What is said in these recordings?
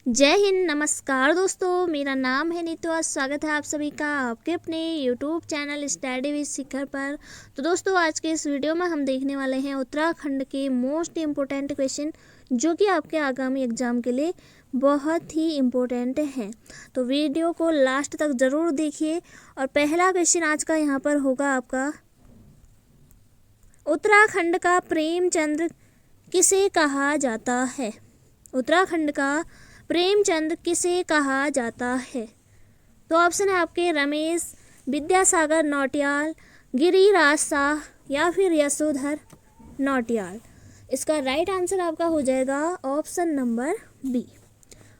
जय हिंद। नमस्कार दोस्तों, मेरा नाम है नीतू। आज स्वागत है आप सभी का आपके अपने यूट्यूब चैनल स्टडी विद शिखर पर। तो दोस्तों, आज के इस वीडियो में हम देखने वाले हैं उत्तराखंड के मोस्ट इम्पोर्टेंट क्वेश्चन जो कि आपके आगामी एग्जाम के लिए बहुत ही इम्पोर्टेंट हैं। तो वीडियो को लास्ट तक ज़रूर देखिए। और पहला क्वेश्चन आज का यहाँ पर होगा आपका, उत्तराखंड का प्रेमचंद किसे कहा जाता है? उत्तराखंड का प्रेमचंद किसे कहा जाता है? तो ऑप्शन है आपके रमेश, विद्यासागर नौटियाल, गिरिराज शाह या फिर यशोधर नौटियाल। इसका राइट आंसर आपका हो जाएगा option number B.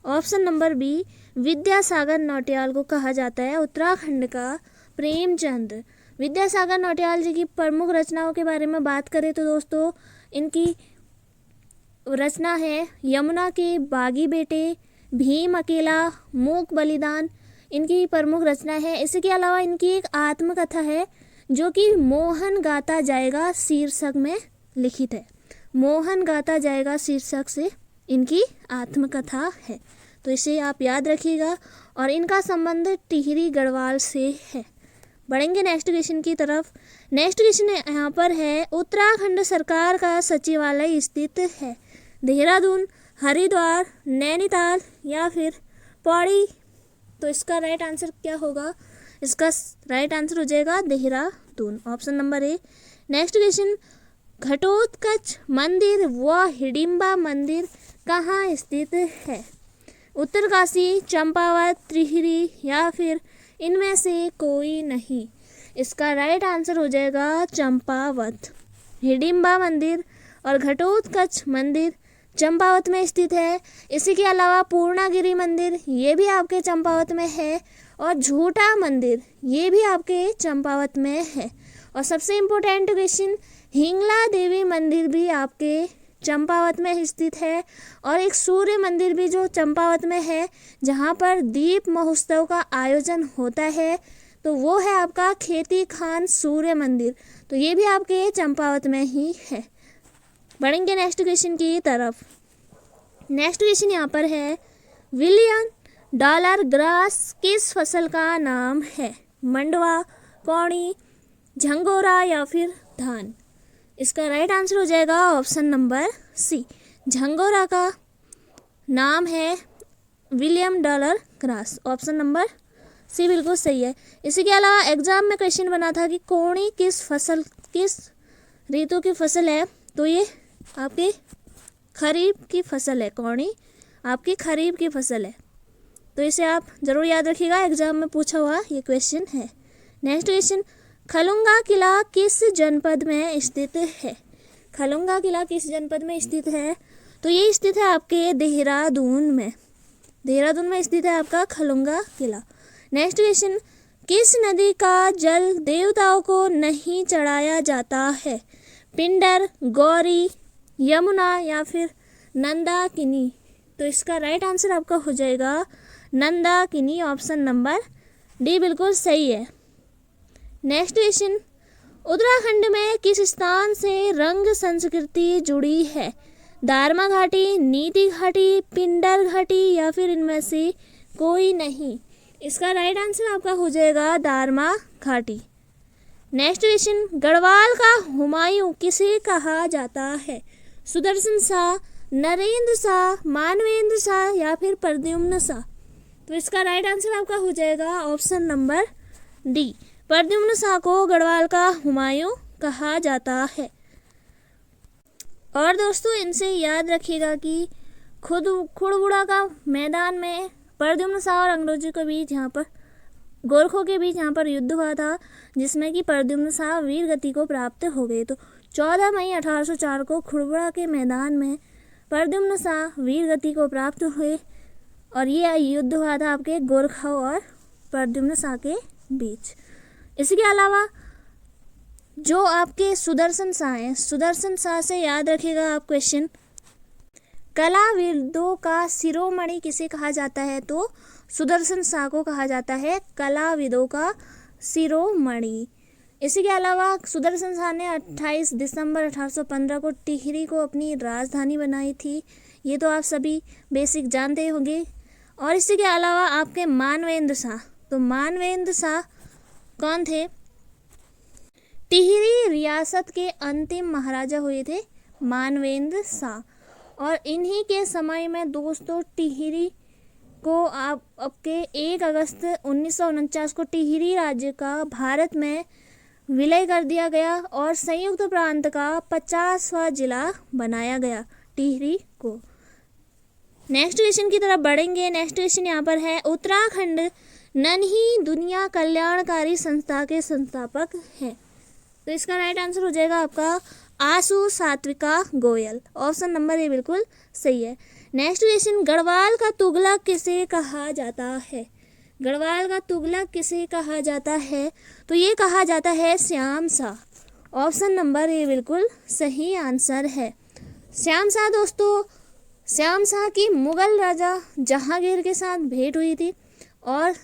Option number B, Vidyasagar Nautiyal को कहा जाता है उत्तराखंड का प्रेमचंद। विद्यासागर नौटियाल जी की प्रमुख रचनाओं के बारे में बात करें तो दोस्तों, इनकी रचना है यमुना के बागी बेटे, भीम अकेला, मूक बलिदान। इनकी प्रमुख रचना है। इसके अलावा इनकी एक आत्मकथा है जो कि मोहन गाता जाएगा शीर्षक में लिखित है। मोहन गाता जाएगा शीर्षक से इनकी आत्मकथा है। तो इसे आप याद रखिएगा। और इनका संबंध टिहरी गढ़वाल से है। बढ़ेंगे नेक्स्ट क्वेश्चन की तरफ। नेक्स्ट क्वेश्चन यहाँ पर है, उत्तराखंड सरकार का सचिवालय स्थित है देहरादून, हरिद्वार, नैनीताल या फिर पौड़ी। तो इसका राइट आंसर क्या होगा? इसका राइट आंसर हो जाएगा Dehradun, option number A. Next question, Ghatotkach मंदिर व हिडिंबा मंदिर कहाँ स्थित है? उत्तरकाशी, चंपावत, टिहरी या फिर इनमें से कोई नहीं। इसका राइट आंसर हो जाएगा चंपावत। हिडिंबा मंदिर और घटोत्कच मंदिर चंपावत में स्थित है। इसी के अलावा पूर्णागिरि मंदिर ये भी आपके चंपावत में है। और झूठा मंदिर ये भी आपके चंपावत में है। और सबसे इम्पोर्टेंट क्वेश्चन, हिंगला देवी मंदिर भी आपके चंपावत में स्थित है। और एक सूर्य मंदिर भी जो चंपावत में है, जहाँ पर दीप महोत्सव का आयोजन होता है, तो वो है आपका खेती खान सूर्य मंदिर। तो ये भी आपके चंपावत में ही है। बढ़ेंगे नेक्स्ट क्वेश्चन की तरफ। नेक्स्ट क्वेश्चन यहाँ पर है, $1 बिलियन ग्रास किस फसल का नाम है? मंडवा, पौनी, झंगोरा या फिर धान। इसका राइट आंसर हो जाएगा ऑप्शन नंबर सी। झंगोरा का नाम है $1 billion grass, option number C बिल्कुल सही है। इसी के अलावा एग्जाम में क्वेश्चन बना था कि कोणी किस ऋतु की फसल है? तो ये आपकी खरीफ की फसल है। कोणी आपकी खरीफ की फसल है। तो इसे आप ज़रूर याद रखिएगा, एग्जाम में पूछा हुआ ये क्वेश्चन है। नेक्स्ट क्वेश्चन, खलुंगा किला किस जनपद में स्थित है? खलुंगा किला किस जनपद में स्थित है? तो ये स्थित है आपके देहरादून में। देहरादून में स्थित है आपका खलुंगा किला। नेक्स्ट क्वेश्चन, किस नदी का जल देवताओं को नहीं चढ़ाया जाता है? पिंडर, गौरी, यमुना या फिर नंदाकिनी। तो इसका राइट आंसर आपका हो जाएगा नंदाकिनी, ऑप्शन नंबर डी बिल्कुल सही है। नेक्स्ट क्वेश्चन, उत्तराखंड में किस स्थान से रंग संस्कृति जुड़ी है? दारमा घाटी, नीति घाटी, पिंडर घाटी या फिर इनमें से कोई नहीं। इसका राइट आंसर आपका हो जाएगा दारमा घाटी। नेक्स्ट क्वेश्चन, गढ़वाल का हुमायूं किसे कहा जाता है? सुदर्शन शाह, नरेंद्र शाह, मानवेंद्र शाह या फिर प्रद्युम्न शाह। तो इसका राइट आंसर आपका हो जाएगा option number D. Pradyumna Shah को गढ़वाल का हुमायूं कहा जाता है। और दोस्तों, इनसे याद रखिएगा कि खुड़बुड़ा का मैदान में प्रद्युम्न शाह और अंग्रेजों के बीच, यहाँ पर गोरखों के बीच यहाँ पर युद्ध हुआ था, जिसमें कि प्रद्युम्न शाह वीर गति को प्राप्त हो गए। तो 14 मई 1804 को खुड़बुड़ा के मैदान में प्रद्युम्न शाह वीर गति को प्राप्त हुए। और ये युद्ध हुआ था आपके गोरखों और प्रद्युम्न शाह के बीच। इसके अलावा जो आपके सुदर्शन शाह हैं, सुदर्शन शाह से याद रखिएगा आप क्वेश्चन, कलाविदों का शिरोमणि किसे कहा जाता है? तो सुदर्शन शाह को कहा जाता है कलाविदों का शिरोमणि। इसी के अलावा सुदर्शन शाह ने 28 दिसंबर 1815 को टिहरी को अपनी राजधानी बनाई थी। ये तो आप सभी बेसिक जानते होंगे। और इसी के अलावा आपके मानवेंद्र शाह, तो मानवेंद्र शाह कौन थे? टिहरी रियासत के अंतिम महाराजा हुए थे मानवेंद्र शाह। और इन्हीं के समय में दोस्तों टिहरी को आपके 1 अगस्त 1949 को टिहरी राज्य का भारत में विलय कर दिया गया और संयुक्त प्रांत का 50वां जिला बनाया गया टिहरी को। नेक्स्ट क्वेश्चन की तरफ बढ़ेंगे। नेक्स्ट क्वेश्चन यहाँ पर है, उत्तराखंड नन्ही दुनिया कल्याणकारी संस्था के संस्थापक हैं। तो इसका राइट आंसर हो जाएगा आपका आशु सात्विका गोयल। ऑप्शन नंबर ए बिल्कुल सही है। नेक्स्ट क्वेश्चन, गढ़वाल का तुगलक किसे कहा जाता है? गढ़वाल का तुगलक किसे कहा जाता है? तो ये कहा जाता है श्याम शाह। ऑप्शन नंबर ए बिल्कुल सही आंसर है। श्याम शाह दोस्तों, श्याम शाह की मुगल राजा जहांगीर के साथ भेंट हुई थी और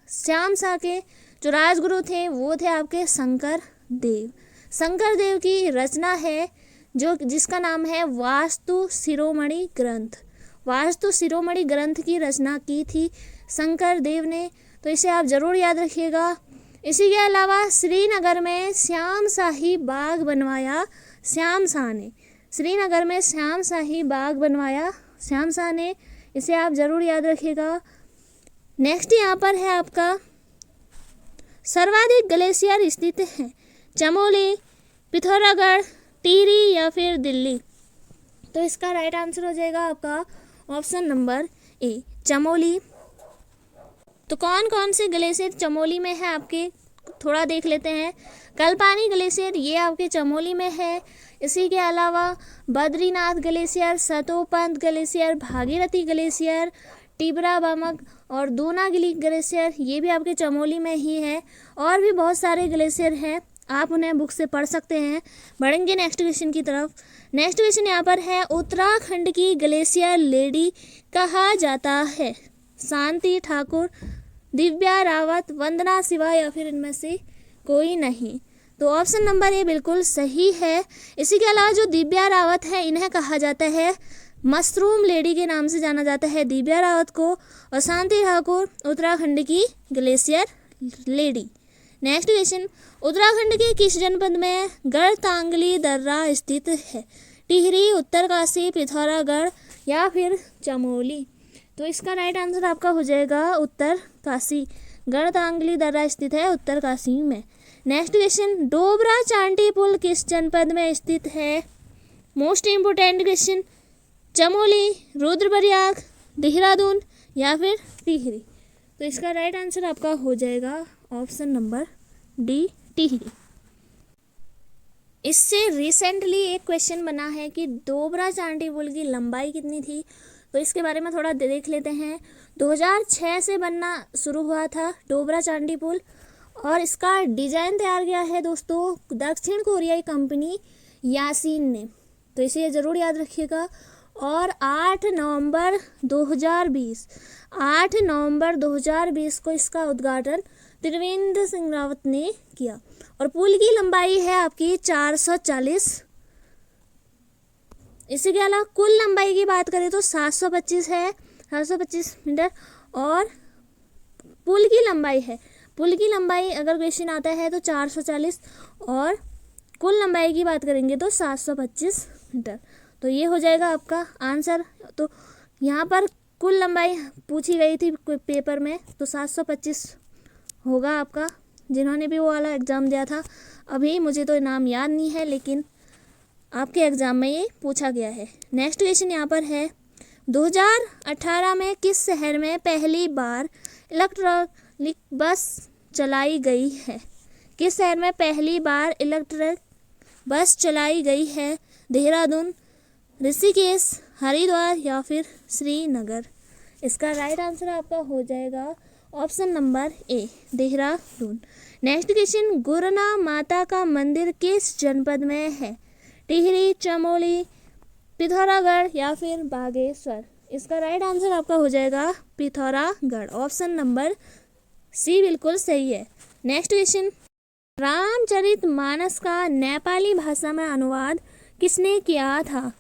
श्याम शाह के जो राजगुरु थे वो थे आपके शंकर देव। शंकर देव की रचना है जिसका नाम है वास्तु शिरोमणि ग्रंथ। वास्तु शिरोमणि ग्रंथ की रचना की थी शंकर देव ने, तो इसे आप जरूर याद रखिएगा। इसी के अलावा श्रीनगर में श्याम शाही बाग बनवाया श्याम शाह ने। श्रीनगर में श्याम शाही बाग बनवाया श्याम शाह ने, इसे आप जरूर याद रखिएगा। नेक्स्ट यहाँ पर है आपका, सर्वाधिक ग्लेशियर स्थित है चमोली, पिथौरागढ़, टिहरी या फिर दिल्ली? तो इसका राइट आंसर हो जाएगा आपका ऑप्शन नंबर ए चमोली। तो कौन कौन से ग्लेशियर चमोली में है आपके थोड़ा देख लेते हैं। कल्पानी ग्लेशियर ये आपके चमोली में है। इसी के अलावा Badrinath glacier, Satopanth glacier, Bhagirathi glacier, टिबरा Bamak और दूनागिरी ग्लेशियर ये भी आपके चमोली में ही है। और भी बहुत सारे ग्लेशियर हैं, आप उन्हें बुक से पढ़ सकते हैं। बढ़ेंगे नेक्स्ट क्वेश्चन की तरफ। नेक्स्ट क्वेश्चन यहाँ पर है, उत्तराखंड की ग्लेशियर लेडी कहा जाता है? शांति ठाकुर, दिव्या रावत, वंदना शिवा या फिर इनमें से कोई नहीं? तो ऑप्शन नंबर ए बिल्कुल सही है। इसी के अलावा जो दिव्या रावत है इन्हें कहा जाता है मशरूम लेडी के नाम से जाना जाता है दिव्या रावत को। और शांति ठाकुर उत्तराखंड की glacier lady. Next question, Uttarakhand के किस जनपद में गढ़तांगली दर्रा स्थित है? टिहरी, उत्तरकाशी, पिथौरागढ़ या फिर चमोली? तो इसका राइट आंसर आपका हो जाएगा उत्तरकाशी। गढ़तांगली दर्रा स्थित है उत्तरकाशी में। नेक्स्ट क्वेश्चन, डोबरा चांटी पुल किस जनपद में स्थित है? Most important question, Chamoli, Rudraprayag, Dehradun या फिर टिहरी? तो इसका राइट आंसर आपका हो जाएगा ऑप्शन नंबर डी टिहरी। इससे रिसेंटली एक क्वेश्चन बना है कि डोबरा चांटी पुल की लंबाई कितनी थी, तो इसके बारे में थोड़ा देख लेते हैं। 2006 से बनना शुरू हुआ था डोबरा चांटी पुल और इसका डिजाइन तैयार किया है दोस्तों दक्षिण कोरियाई कंपनी यासीन ने, तो इसे ज़रूर याद रखिएगा। और 8 नवंबर 2020 को इसका उद्घाटन त्रिवेंद्र सिंह रावत ने किया। और पुल की लंबाई है आपकी 440। इसी के अलावा कुल लंबाई की बात करें तो 725 है, 725 मीटर। और पुल की लंबाई अगर क्वेश्चन आता है तो 440 और कुल लंबाई की बात करेंगे तो 725 मीटर। तो ये हो जाएगा आपका आंसर। तो यहाँ पर कुल लंबाई पूछी गई थी पेपर में, तो 725 होगा आपका, जिन्होंने भी वो वाला एग्ज़ाम दिया था। अभी मुझे तो नाम याद नहीं है, लेकिन आपके एग्ज़ाम में ये पूछा गया है। नेक्स्ट क्वेश्चन यहाँ पर है, 2018 में किस शहर में पहली बार इलेक्ट्रिक बस चलाई गई है? किस शहर में पहली बार इलेक्ट्रिक बस चलाई गई है? देहरादून, ऋषिकेश, हरिद्वार या फिर श्रीनगर? इसका राइट आंसर आपका हो जाएगा ऑप्शन नंबर ए देहरादून। नेक्स्ट क्वेश्चन, गुरना माता का मंदिर किस जनपद में है? टिहरी, चमोली, पिथौरागढ़ या फिर बागेश्वर? इसका राइट आंसर आपका हो जाएगा पिथौरागढ़। ऑप्शन नंबर सी बिल्कुल सही है। नेक्स्ट क्वेश्चन, रामचरितमानस का नेपाली भाषा में अनुवाद किसने किया था?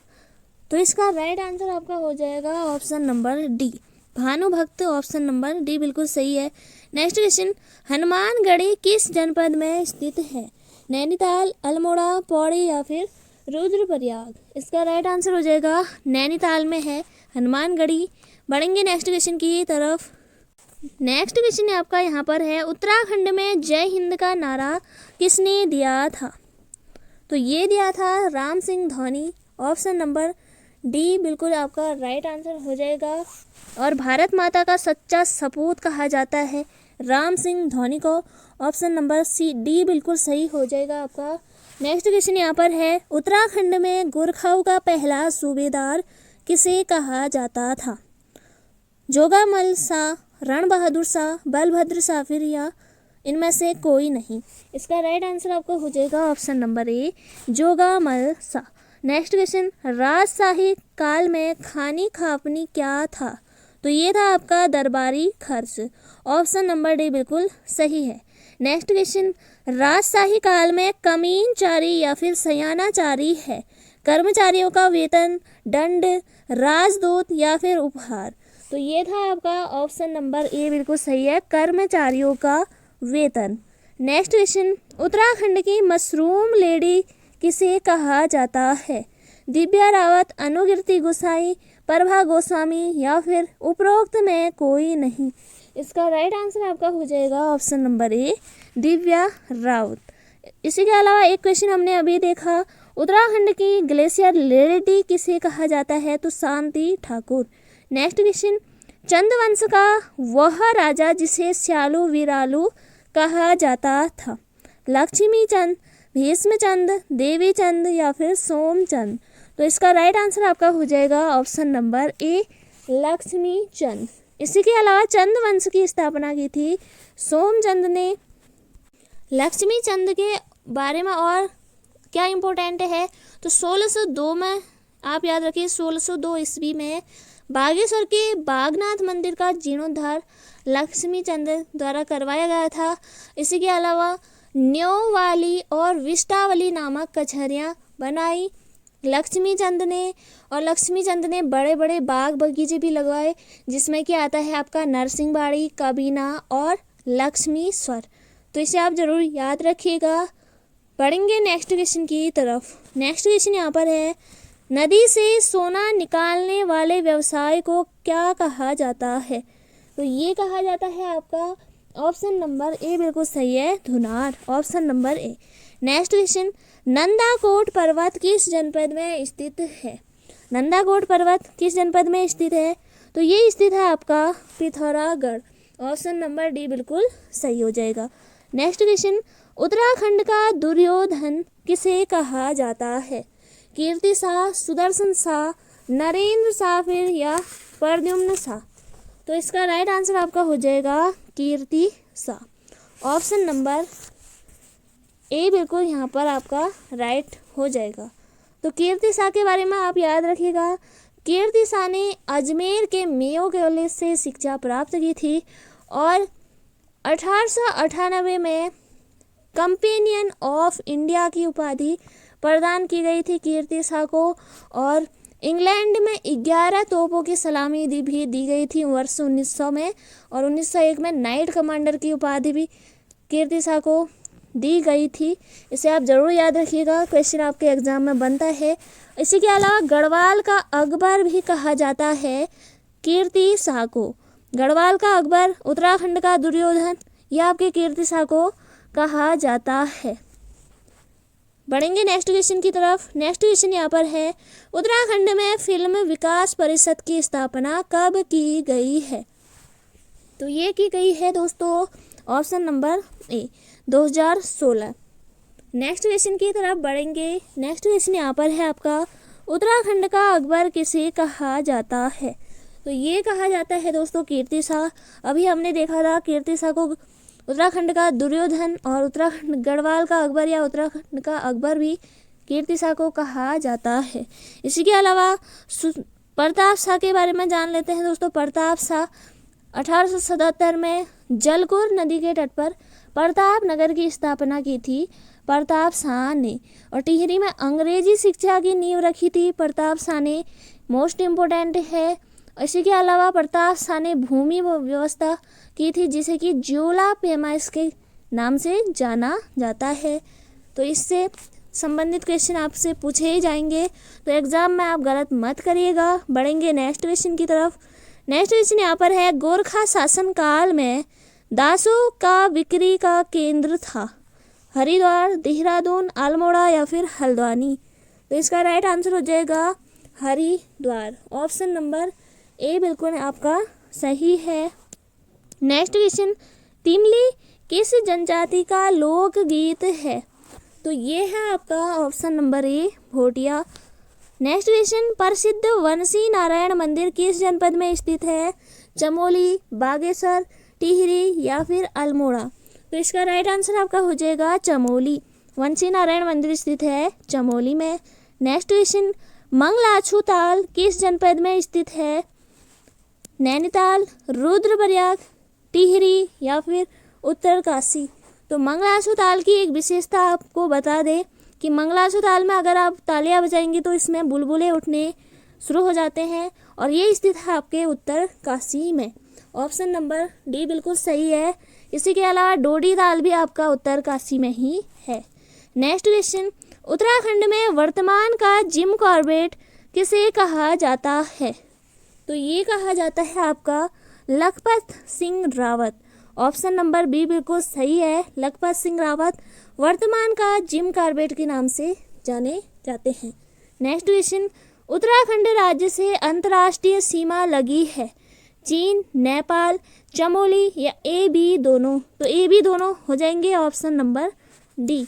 तो इसका राइट आंसर आपका हो जाएगा option number D, Bhanubhakta. Option number D बिल्कुल सही है। नेक्स्ट क्वेश्चन, हनुमानगढ़ी किस जनपद में स्थित है? नैनीताल, अल्मोड़ा, पौड़ी या फिर रुद्रप्रयाग? इसका राइट आंसर हो जाएगा नैनीताल में है हनुमानगढ़ी। बढ़ेंगे नेक्स्ट क्वेश्चन की तरफ। नेक्स्ट क्वेश्चन आपका यहाँ पर है, उत्तराखंड में जय हिंद का नारा किसने दिया था? तो ये दिया था Ram Singh Dhoni. Option number D बिल्कुल आपका राइट आंसर हो जाएगा। और भारत माता का सच्चा सपूत कहा जाता है राम सिंह धोनी को। ऑप्शन नंबर सी डी बिल्कुल सही हो जाएगा आपका। नेक्स्ट क्वेश्चन यहाँ पर है, उत्तराखंड में गोरखाओं का पहला सूबेदार किसे कहा जाता था? जोगामल शाह, रण बहादुर शाह, बलभद्र शाह फिर या इनमें से कोई नहीं? इसका राइट आंसर आपको हो जाएगा ऑप्शन नंबर ए, जोगामल शाह। नेक्स्ट क्वेश्चन, राजशाही काल में खानी खापनी क्या था? तो ये था आपका दरबारी खर्च। ऑप्शन नंबर डी बिल्कुल सही है। नेक्स्ट क्वेश्चन, राजशाही काल में कमीनचारी या फिर सयानाचारी है? कर्मचारियों का वेतन, दंड, राजदूत या फिर उपहार? तो ये था आपका ऑप्शन नंबर ए बिल्कुल सही है, कर्मचारियों का वेतन। नेक्स्ट क्वेश्चन, उत्तराखंड की मशरूम लेडी किसे कहा जाता है? दिव्या रावत, अनुकीर्ति गोसाई, प्रभा गोस्वामी या फिर उपरोक्त में कोई नहीं? इसका राइट आंसर आपका हो जाएगा ऑप्शन नंबर ए, दिव्या रावत। इसी के अलावा एक क्वेश्चन हमने अभी देखा, उत्तराखंड की ग्लेशियर लेडी किसे कहा जाता है? तो शांति ठाकुर। नेक्स्ट क्वेश्चन, चंदवंश का वह राजा जिसे श्यालू विरालू कहा जाता था? लक्ष्मी चंद, भीष्मचंद, देवी चंद या फिर सोमचंद? तो इसका राइट आंसर आपका हो जाएगा ऑप्शन नंबर ए, लक्ष्मी चंद। इसी के अलावा चंद वंश की स्थापना की थी सोमचंद ने। लक्ष्मी चंद के बारे में और क्या इम्पोर्टेंट है? तो 1602 में, आप याद रखिए 1602 ईस्वी में बागेश्वर के बागनाथ मंदिर का जीर्णोद्धार लक्ष्मी चंद द्वारा करवाया गया था। इसी के अलावा न्योवाली और विष्टावली नामक कचहरियाँ बनाई लक्ष्मी चंद ने। और लक्ष्मी चंद ने बड़े बड़े बाग बगीचे भी लगवाए, जिसमें कि आता है आपका नरसिंहबाड़ी, कबीना और लक्ष्मीश्वर। तो इसे आप ज़रूर याद रखिएगा। पढ़ेंगे नेक्स्ट क्वेश्चन की तरफ। नेक्स्ट क्वेश्चन यहाँ पर है, नदी से सोना निकालने वाले व्यवसाय को क्या कहा जाता है? तो ये कहा जाता है आपका ऑप्शन नंबर ए बिल्कुल सही है, Dhunar. Option number A. Next question, Nandakot पर्वत किस जनपद में स्थित है? नंदाकोट पर्वत किस जनपद में स्थित है? तो ये स्थित है आपका पिथौरागढ़। ऑप्शन नंबर डी बिल्कुल सही हो जाएगा। नेक्स्ट क्वेश्चन, उत्तराखंड का दुर्योधन किसे कहा जाता है? कीर्ति शाह, सुदर्शन शाह, नरेंद्र शाह फिर या प्रद्युम्न शाह? तो इसका राइट आंसर आपका हो जाएगा कीर्ति शाह। ऑप्शन नंबर ए बिल्कुल यहाँ पर आपका राइट हो जाएगा। तो कीर्ति शाह के बारे में आप याद रखिएगा। कीर्ति शाह ने अजमेर के मेयो कॉलेज से शिक्षा प्राप्त की थी और 1898 में कंपेनियन ऑफ इंडिया की उपाधि प्रदान की गई थी कीर्ति शाह को। और इंग्लैंड में 11 तोपों की सलामी भी दी गई थी वर्ष 1900 में। और 1901 में नाइट कमांडर की उपाधि भी कीर्ति शाह को दी गई थी। इसे आप ज़रूर याद रखिएगा, क्वेश्चन आपके एग्जाम में बनता है। इसी के अलावा गढ़वाल का अकबर भी कहा जाता है कीर्ति शाह को। गढ़वाल का अकबर, उत्तराखंड का दुर्योधन, यह आपके कीर्ति शाह को कहा जाता है। बढ़ेंगे नेक्स्ट क्वेश्चन की तरफ। नेक्स्ट क्वेश्चन यहाँ पर है, उत्तराखंड में फिल्म विकास परिषद की स्थापना कब की गई है? तो ये की गई है दोस्तों ऑप्शन नंबर ए, 2016। नेक्स्ट क्वेश्चन की तरफ बढ़ेंगे। नेक्स्ट क्वेश्चन यहाँ पर है आपका, उत्तराखंड का अकबर किसे कहा जाता है? तो ये कहा जाता है दोस्तों कीर्ति शाह। अभी हमने देखा था कीर्ति शाह को उत्तराखंड का दुर्योधन और उत्तराखंड गढ़वाल का अकबर या उत्तराखंड का अकबर भी कीर्ति शाह को कहा जाता है। इसी के अलावा प्रताप शाह के बारे में जान लेते हैं दोस्तों। प्रताप शाह 1877 में जलकुर नदी के तट पर प्रताप नगर की स्थापना की थी। प्रताप शाह ने। और टिहरी में अंग्रेजी शिक्षा की नींव रखी थी प्रताप शाह ने, मोस्ट इम्पोर्टेंट है। इसी के अलावा प्रताप शाह ने भूमि व्यवस्था की थी जिसे कि ज्वाला पेमाइश के नाम से जाना जाता है। तो इससे संबंधित क्वेश्चन आपसे पूछे ही जाएंगे, तो एग्जाम में आप गलत मत करिएगा। बढ़ेंगे नेक्स्ट क्वेश्चन की तरफ। नेक्स्ट क्वेश्चन यहाँ पर है, गोरखा शासनकाल में दासों का बिक्री का केंद्र था हरिद्वार, देहरादून, अल्मोड़ा या फिर हल्द्वानी। तो इसका राइट आंसर हो जाएगा हरिद्वार। ऑप्शन नंबर ए बिल्कुल आपका सही है। नेक्स्ट क्वेश्चन, तिमली किस जनजाति का लोकगीत है? तो ये है आपका option number A Bhotia. Next question, प्रसिद्ध वंशी नारायण मंदिर किस जनपद में स्थित है? चमोली, बागेश्वर, टिहरी या फिर अल्मोड़ा। तो इसका राइट आंसर आपका हो जाएगा चमोली। वंशी नारायण मंदिर स्थित है चमोली में। नेक्स्ट क्वेश्चन, मंगलाछू ताल किस जनपद में स्थित है? नैनीताल, रुद्रप्रयाग, टिहरी या फिर उत्तरकाशी। तो मंगलाछू ताल की एक विशेषता आपको बता दें कि मंगलाछू ताल में अगर आप तालियां बजाएंगे तो इसमें बुलबुले उठने शुरू हो जाते हैं और ये स्थित है आपके उत्तरकाशी में। ऑप्शन नंबर डी बिल्कुल सही है। इसी के अलावा डोडी ताल भी आपका उत्तरकाशी में ही है। नेक्स्ट क्वेश्चन, उत्तराखंड में वर्तमान का जिम कॉर्बेट किसे कहा जाता है? तो ये कहा जाता है आपका Lakhpat Singh Rawat. Option number B बिल्कुल सही है। लखपत सिंह रावत वर्तमान का जिम कॉर्बेट के नाम से जाने जाते हैं। नेक्स्ट क्वेश्चन, उत्तराखंड राज्य से अंतर्राष्ट्रीय सीमा लगी है चीन, नेपाल, चमोली या ए बी दोनों। तो ए बी दोनों हो जाएंगे option number D.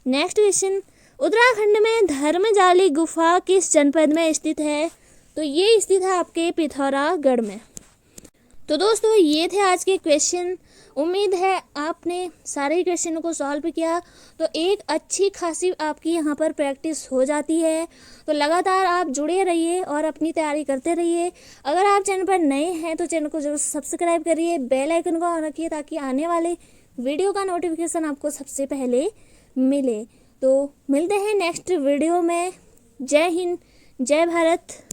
Next question, Uttarakhand में धर्मजाली गुफा किस जनपद में स्थित है? तो ये स्थित है आपके पिथौरागढ़ में। तो दोस्तों ये थे आज के क्वेश्चन। उम्मीद है आपने सारे क्वेश्चन को सॉल्व किया तो एक अच्छी खासी आपकी यहाँ पर प्रैक्टिस हो जाती है। तो लगातार आप जुड़े रहिए और अपनी तैयारी करते रहिए। अगर आप चैनल पर नए हैं तो चैनल को जरूर सब्सक्राइब करिए, बेल आइकन को ऑन रखिए ताकि आने वाले वीडियो का नोटिफिकेशन आपको सबसे पहले मिले। तो मिलते हैं नेक्स्ट वीडियो में। जय हिंद, जय भारत।